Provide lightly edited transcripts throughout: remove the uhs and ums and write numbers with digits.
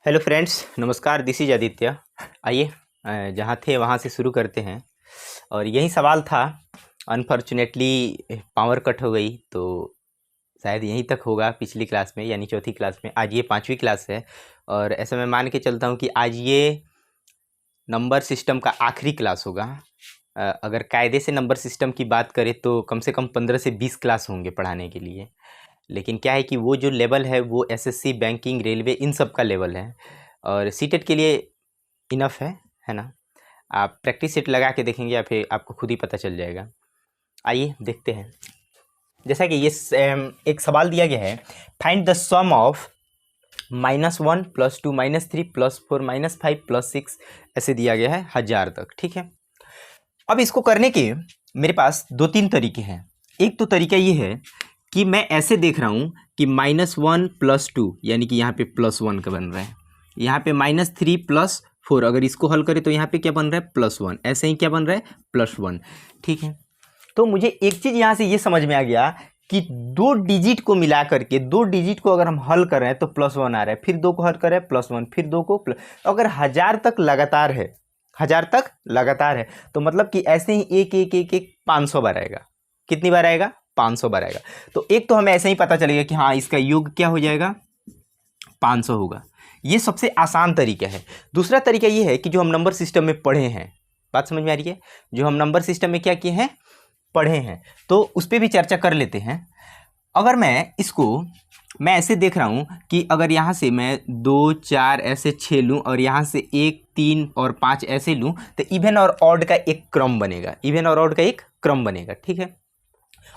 Hello friends, नमस्कार। This is Aditya. आइए जहाँ थे वहाँ से शुरू करते हैं। और यही सवाल था। अनफॉर्चुनेटली पावर कट हो गई, तो शायद यहीं तक होगा पिछली क्लास में, यानी चौथी क्लास में। आज ये पांचवी क्लास है और ऐसा मैं मान के चलता हूँ कि आज ये नंबर सिस्टम का आखिरी क्लास होगा। अगर कायदे से नंबर सिस्टम की बात करें तो कम से कम 15 से 20 क्लास होंगे पढ़ाने के लिए। लेकिन क्या है कि वो जो लेवल है वो एसएससी, बैंकिंग, रेलवे, इन सब का लेवल है और सीटेट के लिए इनफ है ना। आप प्रैक्टिस सेट लगा के देखेंगे या फिर आपको खुद ही पता चल जाएगा। आइए देखते हैं। जैसा कि ये एक सवाल दिया गया है, फाइंड द सम ऑफ -1 +2 -3 +4 -5 +6, ऐसे दिया गया है 1000 तक। ठीक है, अब इसको करने के मेरे पास दो तीन तरीके हैं। एक तो तरीका ये है कि मैं ऐसे देख रहा हूँ कि -1 +2, यानी कि यहाँ पे +1 का बन रहा है, यहाँ पे -3 +4, अगर इसको हल करें तो यहाँ पे क्या बन रहा है +1, ऐसे ही क्या बन रहा है +1। ठीक है, तो मुझे एक चीज़ यहाँ से ये समझ में आ गया कि दो डिजिट को मिला करके, दो डिजिट को अगर हम हल कर रहे हैं तो +1 आ रहा है, फिर दो को हल कर रहे हैं +1, फिर दो को अगर 1000 तक लगातार है, 1000 तक लगातार है, तो मतलब कि ऐसे ही एक एक एक एक 500 बार आएगा। कितनी बार आएगा? 500 बार आएगा। तो एक तो हमें ऐसे ही पता चलेगा कि हाँ, इसका योग क्या हो जाएगा, 500 होगा। ये सबसे आसान तरीका है। दूसरा तरीका ये है कि जो हम नंबर सिस्टम में पढ़े हैं, बात समझ में आ रही है, जो हम नंबर सिस्टम में क्या किए हैं, पढ़े हैं, तो उस पर भी चर्चा कर लेते हैं। अगर मैं ऐसे देख रहा हूँ कि अगर यहाँ से मैं 2 4 ऐसे 6 लूँ और यहाँ से 1 3 और 5 ऐसे लूँ, तो इवन और ऑड का एक क्रम बनेगा, इवन और ऑड का एक क्रम बनेगा। ठीक है,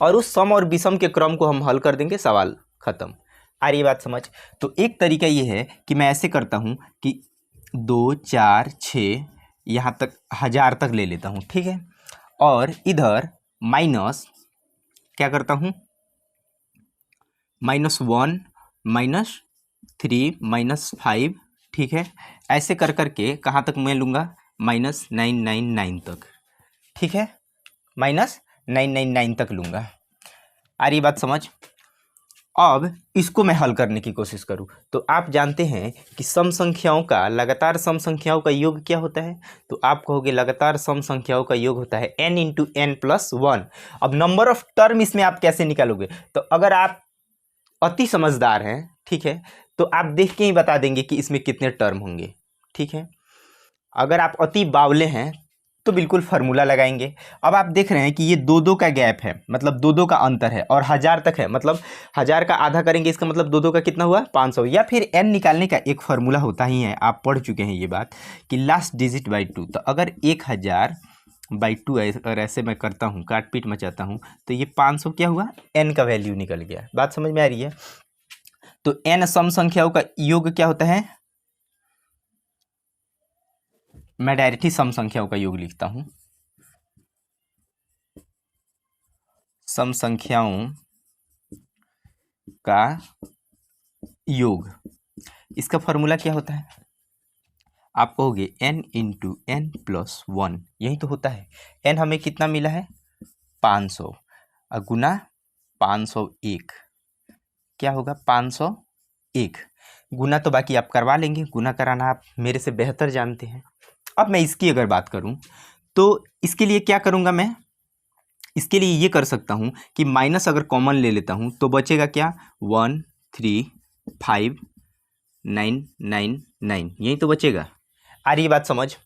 और उस सम और विषम के क्रम को हम हल कर देंगे, सवाल खत्म। आ रही बात समझ? तो एक तरीका ये है कि मैं ऐसे करता हूँ कि 2 4 6 यहाँ तक 1000 तक ले लेता हूँ। ठीक है, और इधर माइनस क्या करता हूँ, -1 -3 -5। ठीक है, ऐसे कर करके कहाँ तक मैं लूँगा, -999 तक। ठीक है, -999 तक लूँगा। आ रही बात समझ? अब इसको मैं हल करने की कोशिश करूं तो आप जानते हैं कि सम संख्याओं का, लगातार सम संख्याओं का योग क्या होता है, तो आप कहोगे लगातार सम संख्याओं का योग होता है n × n+1। अब नंबर ऑफ टर्म इसमें आप कैसे निकालोगे, तो अगर आप अति समझदार हैं, ठीक है, तो आप देख के ही बता देंगे कि इसमें कितने टर्म होंगे। ठीक है, अगर आप अति बावले हैं तो बिल्कुल फार्मूला लगाएंगे। अब आप देख रहे हैं कि ये दो दो का गैप है, मतलब दो दो का अंतर है, और 1000 तक है, मतलब 1000 का आधा करेंगे, इसका मतलब दो दो का कितना हुआ, 500। या फिर n निकालने का एक फार्मूला होता ही है, आप पढ़ चुके हैं ये बात, कि लास्ट डिजिट बाई 2। तो अगर 1000/2 अगर ऐसे मैं करता हूँ, काट पीट मचाता हूँ, तो ये 500 क्या हुआ, n का वैल्यू निकल गया। बात समझ में आ रही है? तो n सम संख्याओं का योग क्या होता है, मैं डायरेक्ट ही सम संख्याओं का योग लिखता हूं। सम संख्याओं का योग, इसका फॉर्मूला क्या होता है, आप कहोगे n × n+1, यही तो होता है। n हमें कितना मिला है, 500, और गुना 501 क्या होगा, 501। गुना तो बाकी आप करवा लेंगे, गुना कराना आप मेरे से बेहतर जानते हैं। अब मैं इसकी अगर बात करूं तो इसके लिए क्या करूंगा, मैं इसके लिए ये कर सकता हूं कि माइनस अगर कॉमन ले लेता हूं तो बचेगा क्या, 1 3 5 9 9 9, यही तो बचेगा। आ रही बात समझ?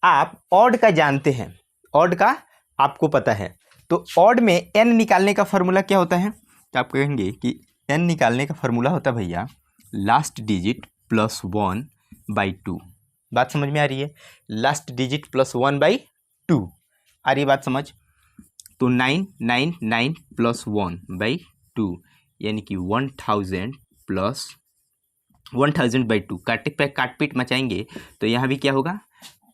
आप ऑड का जानते हैं, ऑड का आपको पता है, तो ऑड में n निकालने का फॉर्मूला क्या होता है, तो आप कहेंगे कि n निकालने का फॉर्मूला होता है भैया लास्ट डिजिट +1/2। बात समझ में आ रही है? Last digit +1/2। आ रही बात समझ? तो 999 + 1/2, यानी कि 1000 + 1000/2, काट पीट मचाएंगे तो यहाँ भी क्या होगा,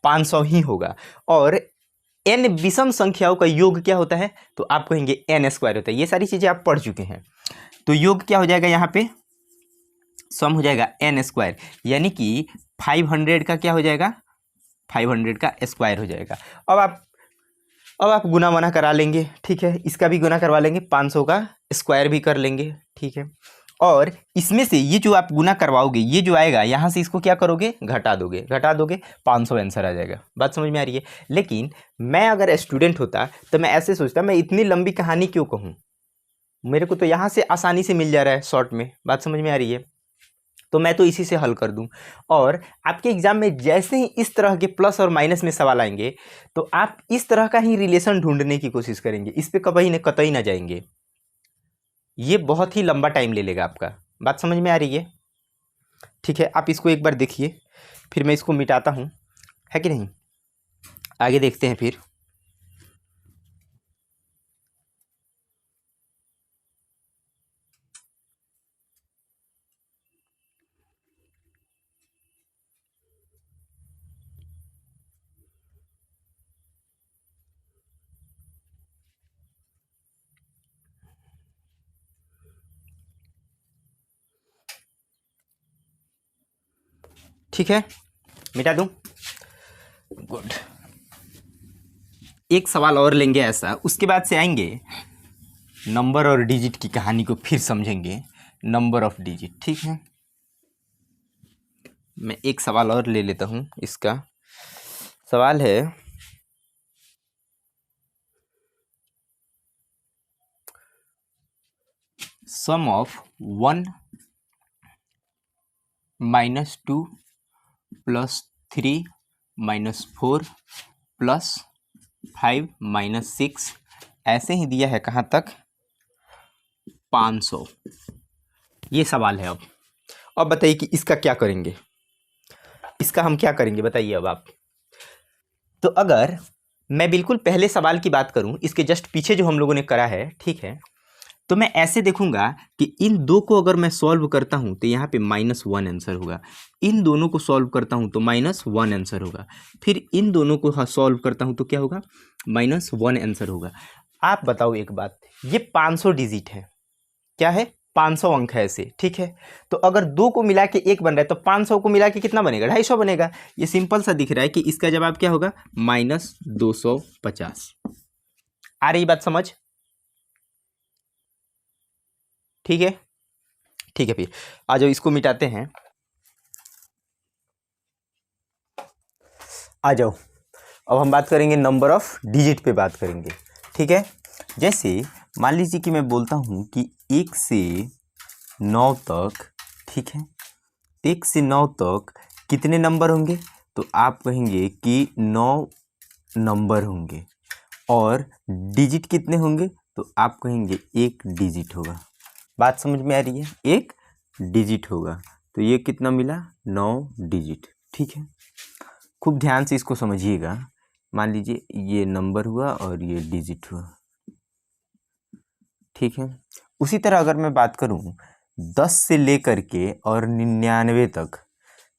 500 ही होगा। और n विषम संख्याओं का योग क्या होता है, तो आप कहेंगे n² होता है। ये सारी चीज़ें आप पढ़ चुके हैं। तो योग क्या हो जाएगा, यहाँ पे सम हो जाएगा n², यानी कि 500 का क्या हो जाएगा, 500 का स्क्वायर हो जाएगा। अब आप गुना मना करा लेंगे, ठीक है, इसका भी गुना करवा लेंगे, 500 का स्क्वायर भी कर लेंगे। ठीक है, और इसमें से ये जो आप गुना करवाओगे, ये जो आएगा यहाँ से इसको क्या करोगे, घटा दोगे, 500 आंसर आ जाएगा। बात समझ में आ रही है। लेकिन मैं अगर स्टूडेंट होता तो मैं ऐसे सोचता, मैं इतनी लंबी कहानी क्यों कहूँ, मेरे को तो यहाँ से आसानी से मिल जा रहा है शॉर्ट में। बात समझ में आ रही है। तो मैं तो इसी से हल कर दूं। और आपके एग्जाम में जैसे ही इस तरह के प्लस और माइनस में सवाल आएंगे तो आप इस तरह का ही रिलेशन ढूंढने की कोशिश करेंगे, इस पे कतई ना जाएंगे। ये बहुत ही लंबा टाइम ले लेगा आपका। बात समझ में आ रही है। ठीक है, आप इसको एक बार देखिए, फिर मैं इसको मिटाता हूँ, है कि नहीं। आगे देखते हैं फिर। ठीक है, मिटा दूं। गुड। एक सवाल और लेंगे ऐसा, उसके बाद से आएंगे नंबर और डिजिट की कहानी को फिर समझेंगे, नंबर ऑफ डिजिट। ठीक है, मैं एक सवाल और ले लेता हूँ। इसका सवाल है सम ऑफ 1 - 2 + 3 - 4 + 5 - 6, ऐसे ही दिया है कहाँ तक, 500। ये सवाल है। अब बताइए कि इसका क्या करेंगे, इसका हम क्या करेंगे बताइए अब आप। तो अगर मैं बिल्कुल पहले सवाल की बात करूं, इसके जस्ट पीछे जो हम लोगों ने करा है, ठीक है, तो मैं ऐसे देखूंगा कि इन दो को अगर मैं सॉल्व करता हूं तो यहाँ पे -1 आंसर होगा, इन दोनों को सॉल्व करता हूं तो -1 आंसर होगा, फिर इन दोनों को सॉल्व करता हूं तो क्या होगा, -1 आंसर होगा। आप बताओ एक बात, ये 500 डिजिट है, क्या है, 500 अंक है ऐसे। ठीक है, तो अगर दो को मिला के एक बन रहा है तो 500 को मिला के कितना बनेगा, 250 बनेगा। ये सिंपल सा दिख रहा है कि इसका जवाब क्या होगा, -250। आ रही बात समझ। ठीक है, ठीक है, फिर आ जाओ इसको मिटाते हैं। आ जाओ, अब हम बात करेंगे नंबर ऑफ डिजिट पे बात करेंगे। ठीक है, जैसे मान लीजिए कि मैं बोलता हूँ कि 1 से 9 तक, ठीक है, 1 से 9 तक कितने नंबर होंगे, तो आप कहेंगे कि 9 नंबर होंगे, और डिजिट कितने होंगे, तो आप कहेंगे 1 डिजिट होगा। बात समझ में आ रही है, 1 डिजिट होगा, तो ये कितना मिला, 9 डिजिट। ठीक है, खूब ध्यान से इसको समझिएगा। मान लीजिए ये नंबर हुआ और ये डिजिट हुआ। ठीक है, उसी तरह अगर मैं बात करूं 10 से लेकर के और 99 तक,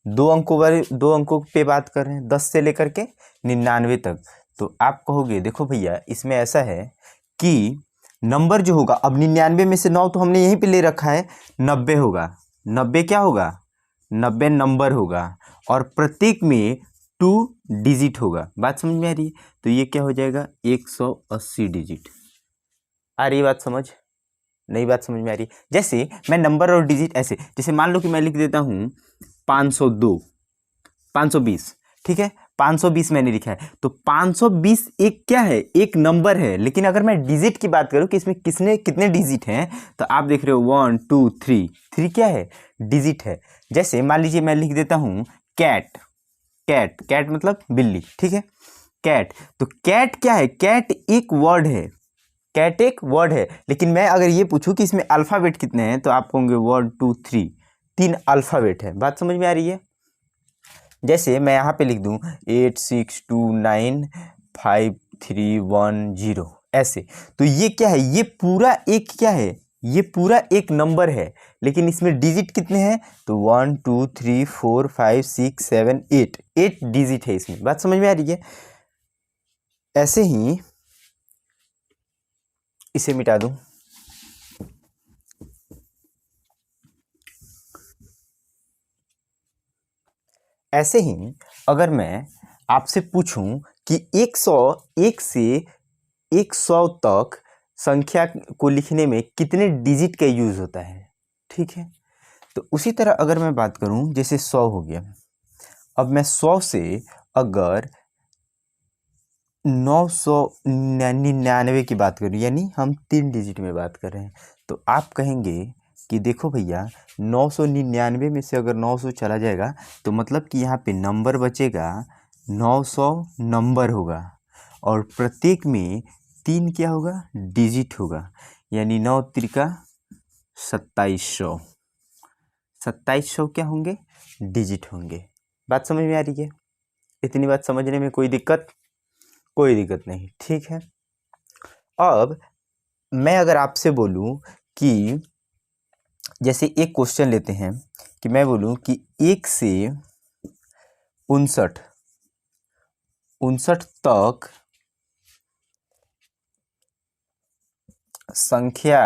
दो अंकों पे बात कर रहे हैं, 10 से लेकर के 99 तक, तो आप कहोगे देखो भैया इसमें ऐसा है कि नंबर जो होगा, अब 99 में से 9 तो हमने यहीं पे ले रखा है, 90 होगा। 90 क्या होगा, 90 नंबर होगा, और प्रत्येक में 2 डिजिट होगा। बात समझ में आ रही है, तो ये क्या हो जाएगा, 180 डिजिट। आ रही बात समझ, नई बात समझ में आ रही। जैसे मैं नंबर और डिजिट ऐसे, जैसे मान लो कि मैं लिख देता हूँ 502, 520, ठीक है, 520 मैंने लिखा है, तो 520 एक क्या है, एक नंबर है। लेकिन अगर मैं डिजिट की बात करूं कि इसमें कितने डिजिट हैं, तो आप देख रहे हो 1 2 3, 3 क्या है, डिजिट है। जैसे मान लीजिए मैं लिख देता हूं कैट, कैट मतलब बिल्ली, ठीक है, कैट, तो कैट क्या है, कैट एक वर्ड है, कैट एक वर्ड है। लेकिन मैं अगर ये पूछूं कि इसमें अल्फ़ाबेट कितने हैं, तो आप कहोगे 1 2 3, 3 अल्फ़ाबेट है। बात समझ में आ रही है। जैसे मैं यहाँ पे लिख दूँ 8 6 2 9 5 3 1 0, ऐसे, तो ये क्या है, ये पूरा एक क्या है, ये पूरा एक नंबर है। लेकिन इसमें डिजिट कितने हैं, तो 1 2 3 4 5 6 7 8, 8 डिजिट है इसमें। बात समझ में आ रही है। ऐसे ही इसे मिटा दूं, ऐसे ही अगर मैं आपसे पूछूं कि 101 से 100 तक संख्या को लिखने में कितने डिजिट का यूज होता है, ठीक है। तो उसी तरह अगर मैं बात करूं, जैसे 100 हो गया, अब मैं 100 से अगर 999 की बात करूं, यानी हम 3 डिजिट में बात कर रहे हैं, तो आप कहेंगे कि देखो भैया 999 में से अगर 900 चला जाएगा तो मतलब कि यहाँ पे नंबर बचेगा, 900 नंबर होगा और प्रत्येक में 3 क्या होगा, डिजिट होगा, यानी 9 त्रिका 2700, 2700 क्या होंगे, डिजिट होंगे। बात समझ में आ रही है? इतनी बात समझने में कोई दिक्कत नहीं, ठीक है। अब मैं अगर आपसे बोलूं कि जैसे एक क्वेश्चन लेते हैं कि मैं बोलूं कि 1 से 59 तक संख्या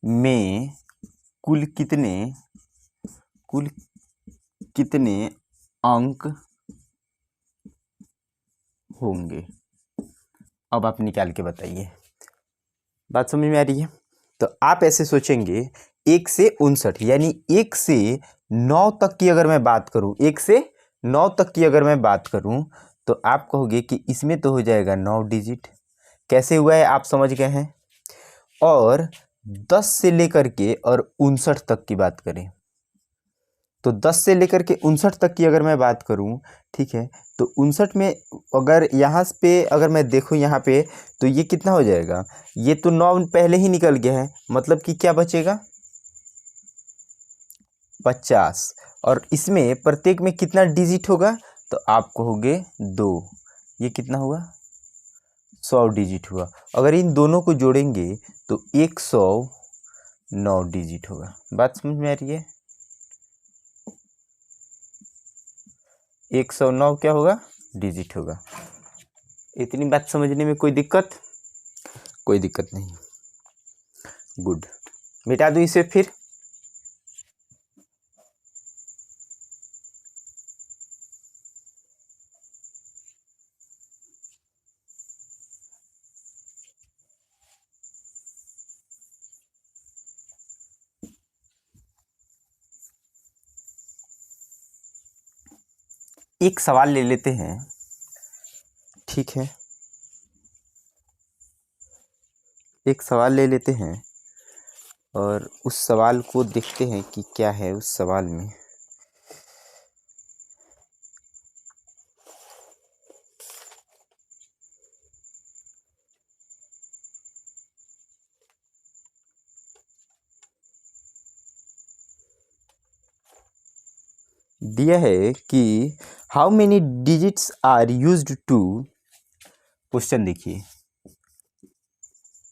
में कुल कितने अंक होंगे? अब आप निकाल के बताइए। बात समझ में आ रही है? तो आप ऐसे सोचेंगे 1 से 59, यानी 1 से 9 तक की अगर मैं बात करूं, 1 से 9 तक की अगर मैं बात करूं, तो आप कहोगे कि इसमें तो हो जाएगा 9 डिजिट। कैसे हुआ है आप समझ गए हैं। और 10 से लेकर के और 59 तक की बात करें, तो 10 से लेकर के 59 तक की अगर मैं बात करूं, ठीक है, तो 59 में अगर यहाँ पे अगर मैं देखूं यहाँ पे, तो ये कितना हो जाएगा, ये तो 9 पहले ही निकल गया है, मतलब कि क्या बचेगा, 50। और इसमें प्रत्येक में कितना डिजिट होगा, तो आप कहोगे 2, ये कितना हुआ, 100 डिजिट हुआ। अगर इन दोनों को जोड़ेंगे तो 109 डिजिट होगा। बात समझ में आ रही है? 109 क्या होगा, डिजिट होगा। इतनी बात समझने में कोई दिक्कत नहीं। गुड, मिटा दो इसे फिर। एक सवाल ले लेते हैं, ठीक है, एक सवाल ले लेते हैं और उस सवाल को देखते हैं कि क्या है उस सवाल में। दिया है कि how many digits are used to, question देखिए,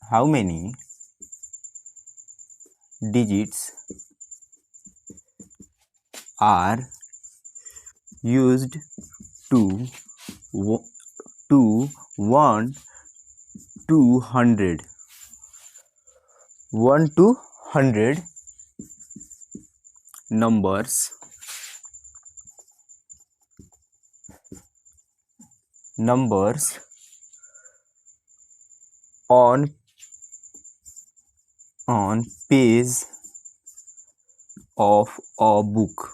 how many digits are used to 1 to 100 numbers on page of a book।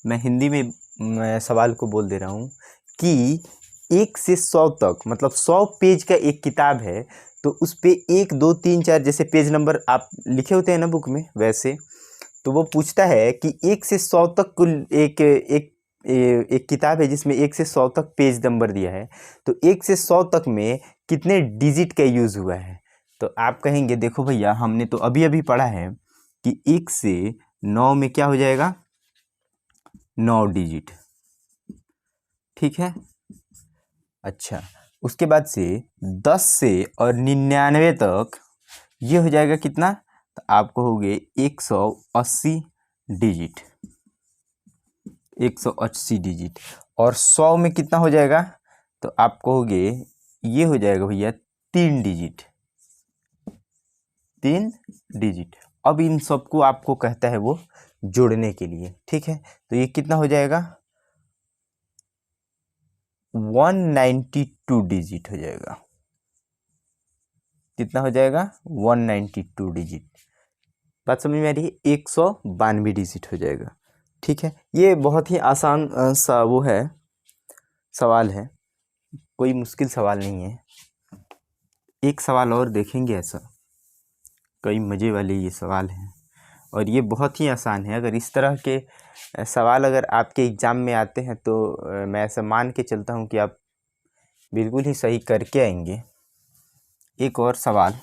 मैं हिंदी में मैं सवाल को बोल दे रहा हूँ कि 1 से 100 तक, मतलब 100 पेज का एक किताब है, तो उस पे 1 2 3 4 जैसे पेज नंबर आप लिखे होते हैं ना बुक में, वैसे तो वो पूछता है कि 1 से 100 तक कुल एक किताब है जिसमें 1 से 100 तक पेज नंबर दिया है, तो 1 से 100 तक में कितने डिजिट का यूज़ हुआ है। तो आप कहेंगे देखो भैया हमने तो अभी अभी पढ़ा है कि 1 से 9 में क्या हो जाएगा, 9 डिजिट, ठीक है। अच्छा, उसके बाद से 10 से और 99 तक ये हो जाएगा कितना, तो आप कहोगे 180 डिजिट, 180 डिजिट। और 100 में कितना हो जाएगा, तो आप कहोगे ये हो जाएगा भैया 3 डिजिट, 3 डिजिट। अब इन सबको आपको कहता है वो जोड़ने के लिए, ठीक है, तो ये कितना हो जाएगा, 192 डिजिट हो जाएगा। कितना हो जाएगा 192 डिजिट। बात समझ में आ रही है, 192 डिजिट हो जाएगा। ठीक है, ये बहुत ही आसान सा वो है सवाल है, कोई मुश्किल सवाल नहीं है। एक सवाल और देखेंगे ऐसा, कई मज़े वाले ये सवाल हैं और ये बहुत ही आसान है। अगर इस तरह के सवाल अगर आपके एग्ज़ाम में आते हैं तो मैं ऐसा मान के चलता हूँ कि आप बिल्कुल ही सही करके आएंगे। एक और सवाल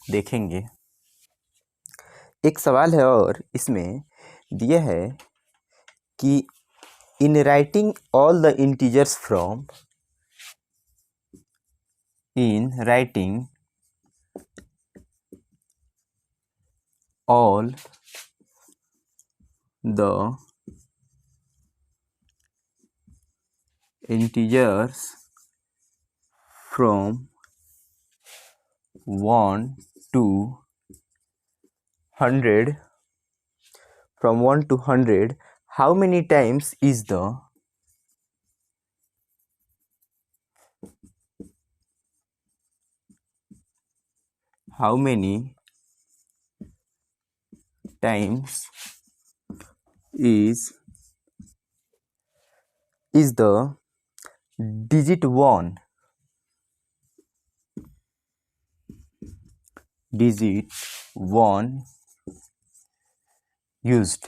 देखेंगे। एक सवाल है और इसमें दिया है कि in writing all the integers from all the integers from 1 to 100, from 1 to 100, how many times is the how many times is the digit 1 used।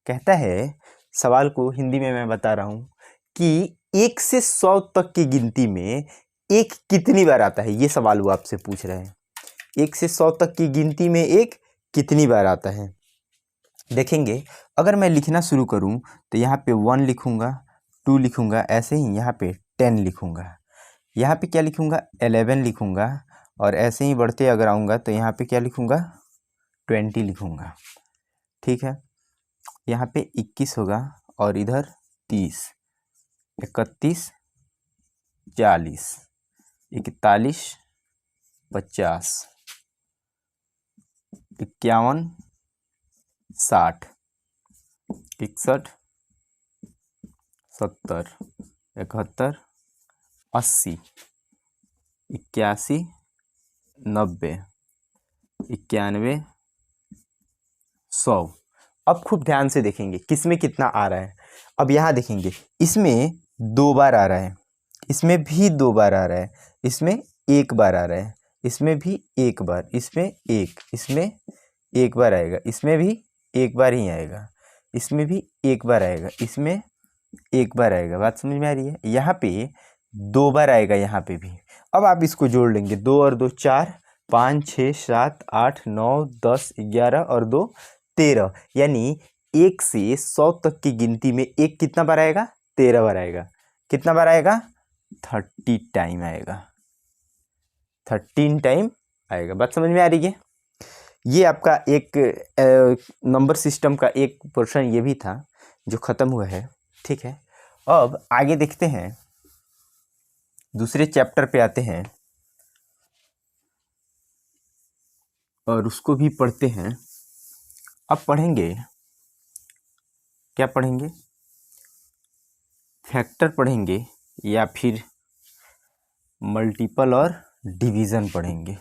कहता है, सवाल को हिंदी में मैं बता रहा हूँ कि 1 से 100 तक की गिनती में एक कितनी बार आता है। ये सवाल वो आपसे पूछ रहे हैं, 1 से 100 तक की गिनती में एक कितनी बार आता है। देखेंगे, अगर मैं लिखना शुरू करूं तो यहाँ पे 1 लिखूंगा, 2 लिखूंगा, ऐसे ही यहाँ पे 10 लिखूंगा, यहाँ पे क्या लिखूंगा 11 लिखूंगा, और ऐसे ही बढ़ते अगर आऊँगा तो यहाँ पे क्या लिखूंगा 20 लिखूंगा। ठीक है, यहाँ पे 21 होगा और इधर 30, 31, 40, 41, 50, 51, 60, 61, 70, 71, 80, 81, 90, 91, 100। अब खूब ध्यान से देखेंगे किस में कितना आ रहा है। अब यहाँ देखेंगे, इसमें 2 बार आ रहा है, इसमें भी 2 बार आ रहा है, इसमें 1 बार आ रहा है, इसमें भी 1 बार, इसमें 1, इसमें 1 बार आएगा, इसमें भी 1 बार ही आएगा, इसमें भी 1 बार आएगा, इसमें 1 बार आएगा। बात समझ में आ रही है, यहाँ पे 2 बार आएगा, यहाँ पे भी। अब आप इसको जोड़ लेंगे, 2 और 2 4, 5 6 7 8 9 10 11 और 2 13, यानी 1 से 100 तक की गिनती में एक कितना बार आएगा 13 बार आएगा। कितना बार आएगा 30 टाइम आएगा, 13 टाइम आएगा। बात समझ में आ रही है। ये आपका एक नंबर सिस्टम का एक पोर्शन ये भी था जो ख़त्म हुआ है। ठीक है, अब आगे देखते हैं, दूसरे चैप्टर पे आते हैं और उसको भी पढ़ते हैं। अब पढ़ेंगे, क्या पढ़ेंगे, फैक्टर पढ़ेंगे या फिर मल्टीपल और डिवीज़न पढ़ेंगे।